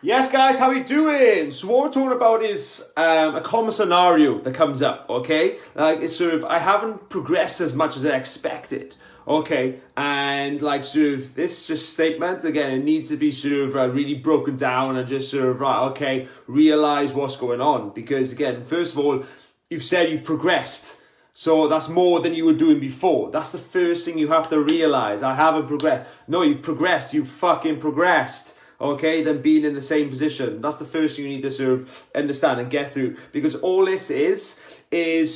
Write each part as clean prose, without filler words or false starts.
Yes, guys, how we doing? So what we're talking about is a common scenario that comes up, okay? Like, it's sort of, I haven't progressed as much as I expected, okay? And like sort of this just statement, again, it needs to be sort of really broken down and just sort of, right, okay, realize what's going on. Because again, first of all, you've said you've progressed. So that's more than you were doing before. That's the first thing you have to realize. I haven't progressed. No, you've progressed. You've fucking progressed. Okay, than being in the same position. That's the first thing you need to sort of understand and get through, because all this is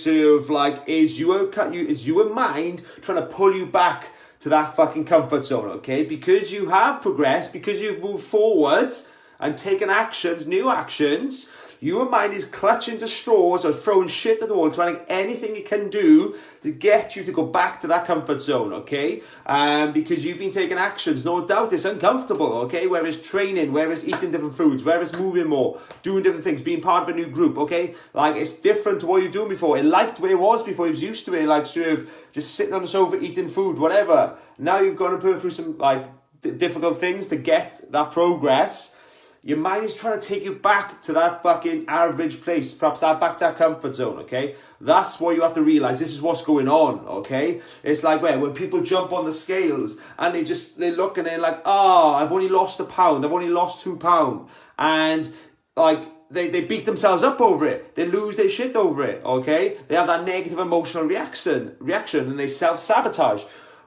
sort of like is your mind trying to pull you back to that fucking comfort zone. Okay, because you have progressed, because you've moved forward and taken actions, new actions. Your mind is clutching to straws or throwing shit at the wall, trying anything it can do to get you to go back to that comfort zone, okay? Because you've been taking actions, no doubt it's uncomfortable, okay? Whether it's training, whether it's eating different foods, whether it's moving more, doing different things, being part of a new group, okay? Like, it's different to what you were doing before. It liked where it was before, it was used to it, like sort of just sitting on the sofa, eating food, whatever. Now you've got to put through some like difficult things to get that progress. Your mind is trying to take you back to that fucking average place, perhaps back to that comfort zone, okay? That's what you have to realize. This is what's going on, okay? It's like when people jump on the scales and they look and they're like, oh, I've only lost £1, I've only lost £2. And like, they beat themselves up over it. They lose their shit over it, okay? They have that negative emotional reaction and they self-sabotage.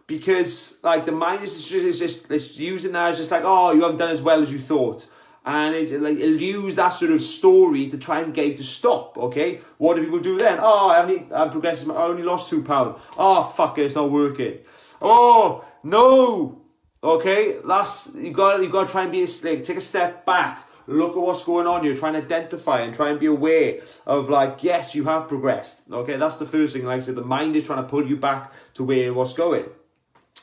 Because like the mind is just using that as just like, oh, you haven't done as well as you thought. And it'll use that sort of story to try and get you to stop, okay? What do people do then? Oh, I'm progressing, I only lost £2. Oh, fuck it, it's not working. Oh, no! Okay, you got to try and take a step back. Look at what's going on. You're trying to identify and try and be aware of like, yes, you have progressed. Okay, that's the first thing. Like I said, the mind is trying to pull you back to where what's going.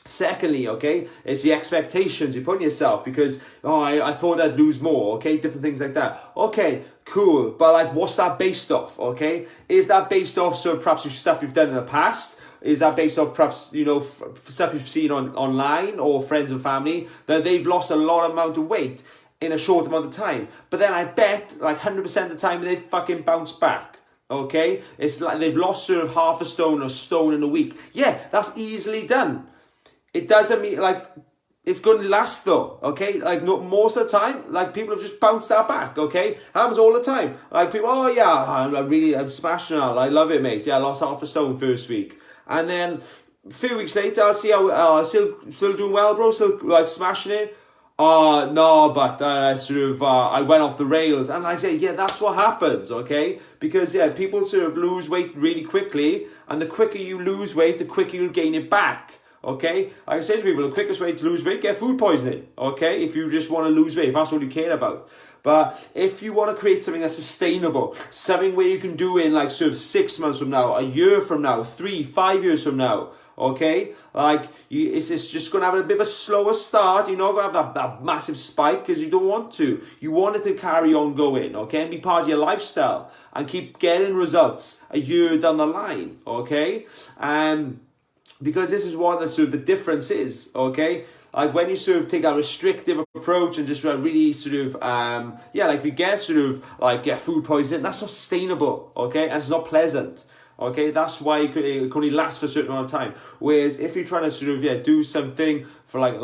Secondly, okay, it's the expectations you put on yourself, because, oh, I thought I'd lose more, okay, different things like that. Okay, cool, but like, what's that based off, okay? Is that based off, so perhaps stuff you've done in the past? Is that based off perhaps, stuff you've seen online or friends and family, that they've lost a lot amount of weight in a short amount of time? But then I bet like 100% of the time they've fucking bounced back. Okay, it's like they've lost sort of half a stone or a stone in a week. Yeah, that's easily done. It doesn't mean like it's going to last though, okay? Like most of the time, like people have just bounced that back, okay? Happens all the time. Like people, oh yeah, I'm smashing out. I love it, mate. Yeah, I lost half a stone first week, and then a few weeks later, I'll see how still doing well, bro. Still like smashing it. No, but I went off the rails, and I say, yeah, that's what happens, okay? Because yeah, people sort of lose weight really quickly, and the quicker you lose weight, the quicker you'll gain it back. Okay, like I say to people, the quickest way to lose weight, get food poisoning. Okay, if you just want to lose weight, if that's all you care about. But if you want to create something that's sustainable, something where you can do in like sort of 6 months from now, a year from now, 3-5 years from now, okay, like it's just going to have a bit of a slower start. You're not going to have that massive spike because you don't want to. You want it to carry on going, okay, and be part of your lifestyle and keep getting results a year down the line, okay, because this is what the difference is, okay? Like when you sort of take a restrictive approach and just really sort of, like if you get sort of like get food poisoning, that's not sustainable, okay? And it's not pleasant, okay? That's why it can only last for a certain amount of time. Whereas if you're trying to sort of, do something for like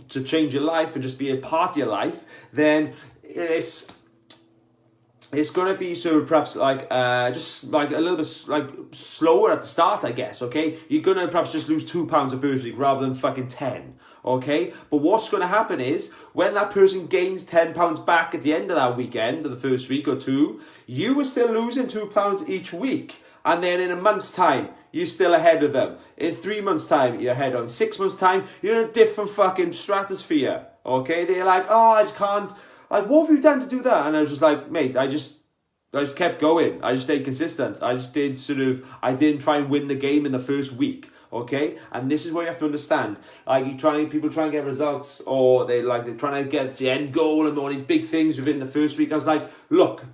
to change your life and just be a part of your life, then it's going to be sort of perhaps like just like a little bit like slower at the start, I guess, okay? You're going to perhaps just lose £2 the first week rather than fucking 10, okay? But what's going to happen is when that person gains £10 back at the end of that weekend, or the first week or two, you were still losing £2 each week. And then in a month's time, you're still ahead of them. In 3 months' time, you're ahead of them. In 6 months' time, you're in a different fucking stratosphere, okay? They're like, oh, I just can't. Like, what have you done to do that? And I was just like, mate, I just kept going. I just stayed consistent. I didn't try and win the game in the first week, okay? And this is what you have to understand. Like, people try and get results, or they're trying to get the end goal and all these big things within the first week. I was like, look,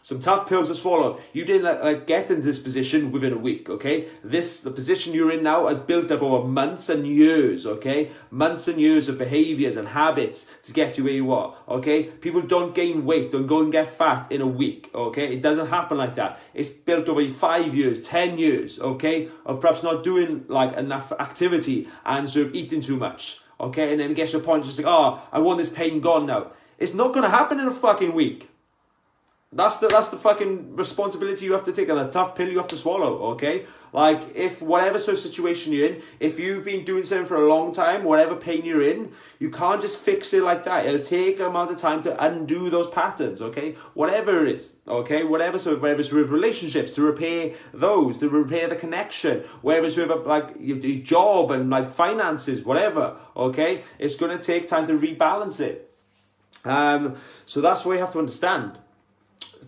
some tough pills to swallow. You didn't like get into this position within a week, okay? The position you're in now has built up over months and years, okay? Months and years of behaviors and habits to get you where you are, okay? People don't gain weight, don't go and get fat in a week, okay? It doesn't happen like that. It's built over 5 years, 10 years, okay? Of perhaps not doing like enough activity and sort of eating too much, okay? And then it gets to a point just like, oh, I want this pain gone now. It's not going to happen in a fucking week. That's the fucking responsibility you have to take, and a tough pill you have to swallow, okay? Like, if whatever sort of situation you're in, if you've been doing something for a long time, whatever pain you're in, you can't just fix it like that. It'll take a amount of time to undo those patterns, okay? Whatever it is, okay? Whatever it's with relationships, to repair those, to repair the connection, whether it's with like your job and like finances, whatever, okay? It's going to take time to rebalance it. So that's what you have to understand.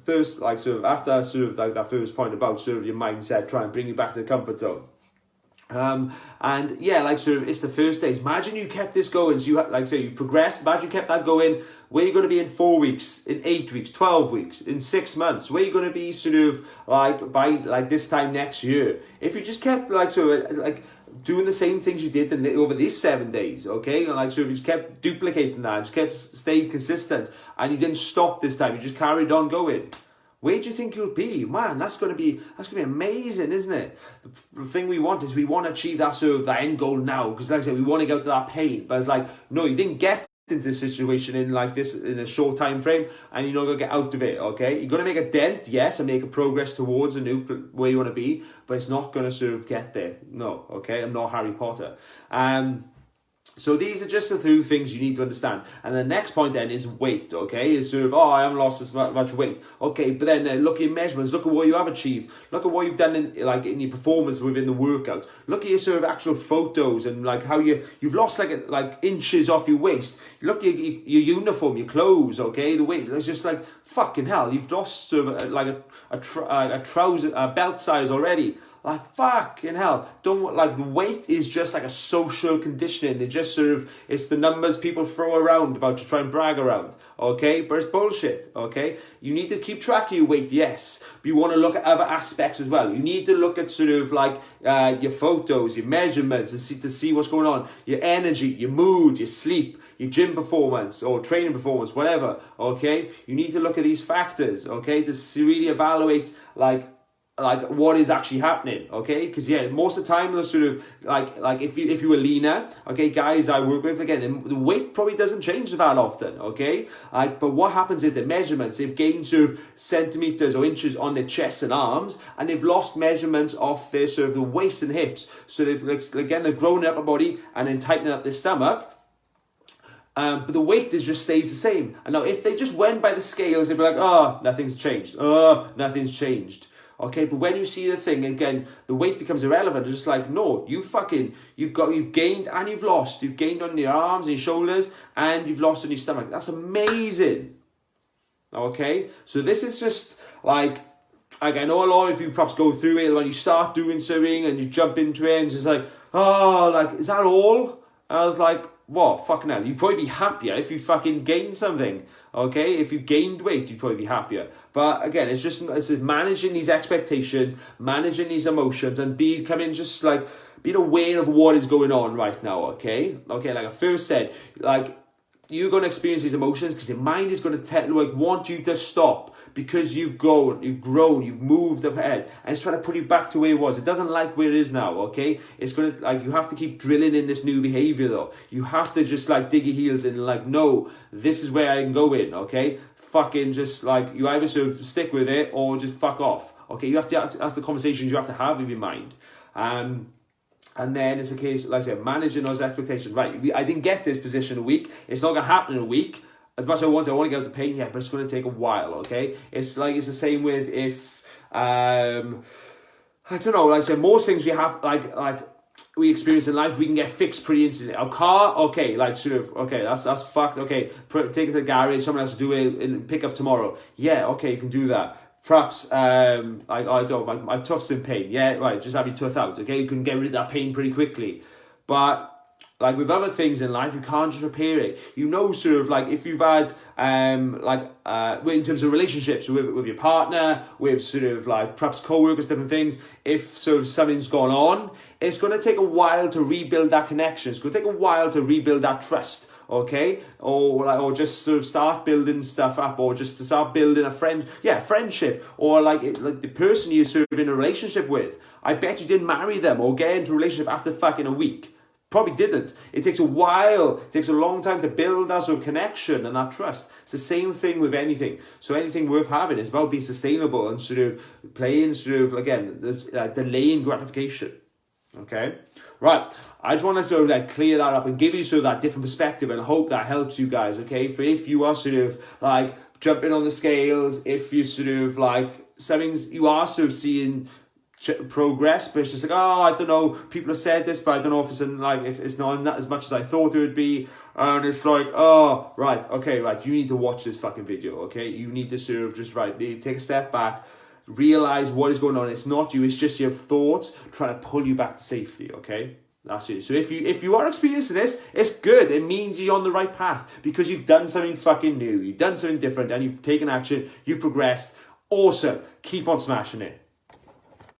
First, like sort of after sort of like that first point about sort of your mindset, try and bring you back to the comfort zone. And yeah, like sort of it's the first days. Imagine you kept this going. So you like say you progressed. Imagine you kept that going. Where you're going to be in 4 weeks, in 8 weeks, 12 weeks, in 6 months. Where you're going to be sort of like by like this time next year. If you just kept like sort of like doing the same things you did over these 7 days, okay? And like, so if you kept duplicating that, just kept staying consistent, and you didn't stop this time, you just carried on going, where do you think you'll be? Man, that's gonna be amazing, isn't it? The thing we want is we want to achieve that sort of that end goal now, because like I said, we want to go to that pain. But it's like, no, you didn't get into this situation in like this in a short time frame, and you're not gonna get out of it, okay? You're gonna make a dent, yes, and make a progress towards a new where you want to be, but it's not gonna sort of get there. No, okay? I'm not Harry Potter. So these are just the two things you need to understand. And the next point then is weight, okay? Is sort of, oh, I haven't lost as much weight. Okay, but then look at your measurements. Look at what you have achieved. Look at what you've done in your performance within the workout. Look at your sort of actual photos and like how you've lost like inches off your waist. Look at your uniform, your clothes, okay? The weight. It's just like, fucking hell, you've lost sort of like a trouser, a belt size already. Like, fucking hell, don't, like, the weight is just like a social conditioning. It just sort of, it's the numbers people throw around about to try and brag around, okay? But it's bullshit, okay? You need to keep track of your weight, yes, but you want to look at other aspects as well. You need to look at sort of like your photos, your measurements, and to see what's going on, your energy, your mood, your sleep, your gym performance or training performance, whatever, okay? You need to look at these factors, okay, to really evaluate like what is actually happening, okay? Because yeah, most of the time they're sort of like if you were leaner, okay, guys I work with, again, the weight probably doesn't change that often, okay? But what happens is the measurements, they've gained sort of centimeters or inches on their chest and arms, and they've lost measurements of their sort of the waist and hips. So they're growing up a body and then tightening up their stomach. But the weight just stays the same. And now if they just went by the scales, they'd be like, oh, nothing's changed. Oh, nothing's changed. Okay, but when you see the thing, again, the weight becomes irrelevant. It's just like, no, you've gained and you've lost. You've gained on your arms and your shoulders, and you've lost on your stomach. That's amazing. Okay, so this is just like I know a lot of you perhaps go through it when you start doing something and you jump into it and it's just like, oh, like, is that all? And I was like, what? Fucking hell. You'd probably be happier if you fucking gained something, okay? If you gained weight, you'd probably be happier. But again, it's managing these expectations, managing these emotions, and being aware of what is going on right now, okay? Okay, like I first said, like, you're going to experience these emotions because your mind is going to want you to stop because you've grown, you've moved ahead, and it's trying to put you back to where it was. It doesn't like where it is now, okay? It's going to, like, you have to keep drilling in this new behavior though. You have to just like dig your heels in and like, no, this is where I can go in, okay? Fucking just like, you either sort of stick with it or just fuck off, okay? You have to ask the conversations you have to have with your mind. And then it's a case, like I said, managing those expectations. Right, I didn't get this position a week. It's not going to happen in a week. As much as I want to get out the pain, yeah, but it's going to take a while, okay? It's the same with if, I don't know, like I said, most things we have, like we experience in life, we can get fixed pretty instantly. Our car, okay, like sort of, okay, that's fucked, okay, take it to the garage, someone else to do it and pick up tomorrow. Yeah, okay, you can do that. Perhaps, I don't, my tuft's in pain. Yeah, right, just have your tooth out, okay? You can get rid of that pain pretty quickly. But like with other things in life, you can't just repair it. You know, sort of like if you've had in terms of relationships with your partner, with sort of like perhaps co-workers, different things, if sort of something's gone on, it's going to take a while to rebuild that connection. It's going to take a while to rebuild that trust. Okay, or just sort of start building stuff up, or just to start building a friendship, or like the person you're sort of in a relationship with. I bet you didn't marry them or get into a relationship after fucking a week. Probably didn't. It takes a while. It takes a long time to build that sort of connection and that trust. It's the same thing with anything. So anything worth having is about being sustainable and sort of playing sort of, again, delaying gratification. Okay, right. I just want to sort of like clear that up and give you sort of that different perspective, and hope that helps you guys. Okay, for if you are sort of like jumping on the scales, if you sort of like something's you are sort of seeing progress, but it's just like, oh, I don't know, people have said this, but I don't know if it's if it's not as much as I thought it would be, and it's like, oh, right, okay, right, you need to watch this fucking video. Okay, you need to sort of just take a step back. Realize what is going on. It's not you, it's just your thoughts trying to pull you back to safety, okay? That's it. So if you are experiencing this, it's good. It means you're on the right path because you've done something fucking new. You've done something different and you've taken action. You've progressed. Awesome. Keep on smashing it.